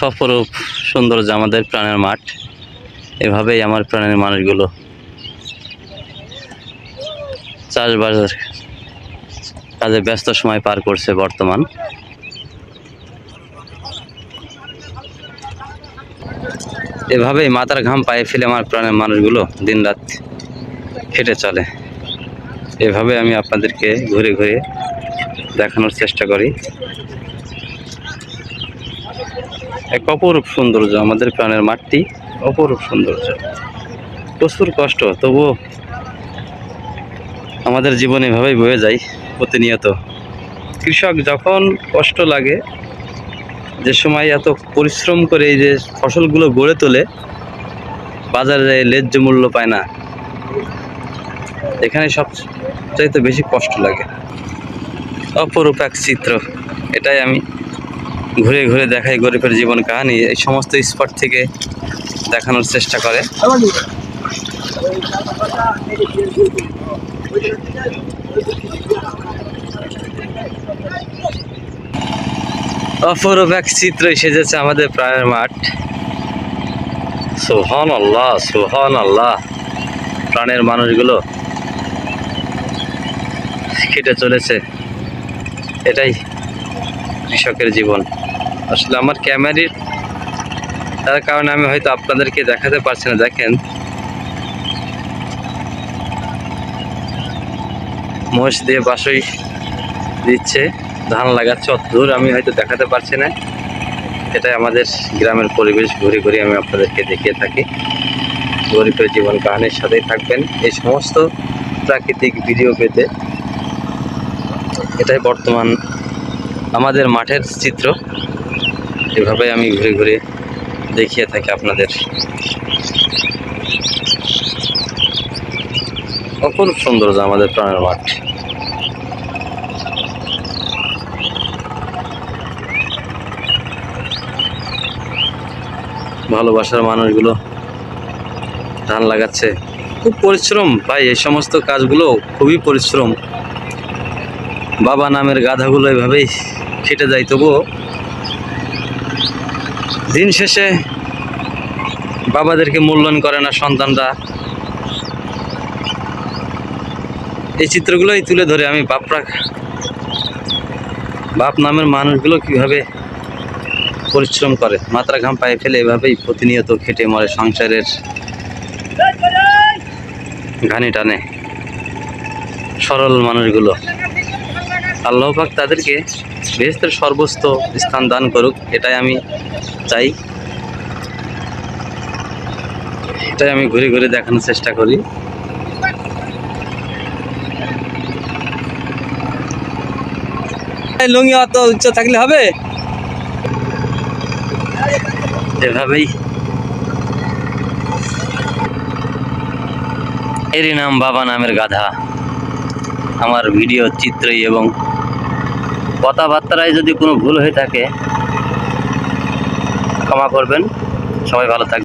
অপরূপ সৌন্দর্য আমাদের প্রাণের মাঠ। এভাবেই আমার প্রাণের মানুষগুলো চাষবাসের কাজে ব্যস্ত সময় পার করছে বর্তমান। এভাবেই মাথার ঘাম পায়ে ফেলে আমার প্রাণের মানুষগুলো দিনরাত হেঁটে চলে। এভাবে আমি আপনাদেরকে ঘুরে ঘুরে দেখানোর চেষ্টা করি। এক অপরূপ সৌন্দর্য আমাদের প্রাণের মাঠটি, অপরূপ সৌন্দর্য। প্রচুর কষ্ট, তবুও আমাদের জীবন এভাবেই বয়ে যায় প্রতিনিয়ত। কৃষক যখন কষ্ট লাগে, যে সময় এত পরিশ্রম করে এই যে ফসলগুলো গড়ে তোলে, বাজারে ন্যায্য মূল্য পায় না, এখানে সবচাইতে বেশি কষ্ট লাগে। অপরূপ এক চিত্র, এটাই আমি ঘুরে ঘুরে দেখাই গরিবের জীবন কাহিনী। এই সমস্ত স্পট থেকে দেখানোর চেষ্টা করে। অপরূপ এক চিত্র সেজেছে আমাদের প্রাণের মাঠ। সুবহানাল্লাহ, সুবহানাল্লাহ। প্রাণের মানুষগুলো কেটে চলেছে, এটাই কৃষকের জীবন। আসলে আমার ক্যামেরার তার কারণে আমি হয়তো আপনাদেরকে দেখাতে পারছি না। দেখেন, মোষ দিয়ে বাসই দিচ্ছে, ধান লাগাচ্ছে, অত দূর আমি হয়তো দেখাতে পারছি না। এটাই আমাদের গ্রামের পরিবেশ। ঘুরে ঘুরে আমি আপনাদেরকে দেখিয়ে থাকি। গরিবের জীবন কাহিনীর সাথেই থাকবেন এই সমস্ত প্রাকৃতিক ভিডিও পেতে। এটাই বর্তমান আমাদের মাঠের চিত্র। এভাবে আমি ঘুরে ঘুরে দেখিয়ে থাকি আপনাদের। অপরূপ সৌন্দর্য আমাদের প্রাণের মাঠ। ভালোবাসার মানুষগুলো ধান লাগাচ্ছে, খুব পরিশ্রম ভাই। এই সমস্ত কাজগুলো খুবই পরিশ্রম। বাবা নামের গাধাগুলো এভাবেই খেটে যায়, তবুও দিন শেষে বাবাদেরকে মূল্যায়ন করে না সন্তানরা। এই চিত্রগুলোই তুলে ধরে আমি বাপ নামের মানুষগুলো কিভাবে পরিশ্রম করে, মাথার ঘাম পায়ে ফেলে এভাবেই প্রতিনিয়ত খেটে মরে, সংসারের ঘানি টানে। সরল মানুষগুলো, আল্লাহ পাক তাদেরকে বেহেশতের সর্বোচ্চ স্থান দান করুক, এটাই আমি চাই। এটাই আমি ঘুরে ঘুরে দেখানোর চেষ্টা করি। লুঙ্গি অত উচ্চ থাকলে হবে? এভাবেই এরই নাম বাবা নামের গাধা। আমার ভিডিও চিত্রই এবং কথাবার্তায় যদি কোনো ভুল হয়ে থাকে ক্ষমা করবেন। সবাই ভালো থাকবেন।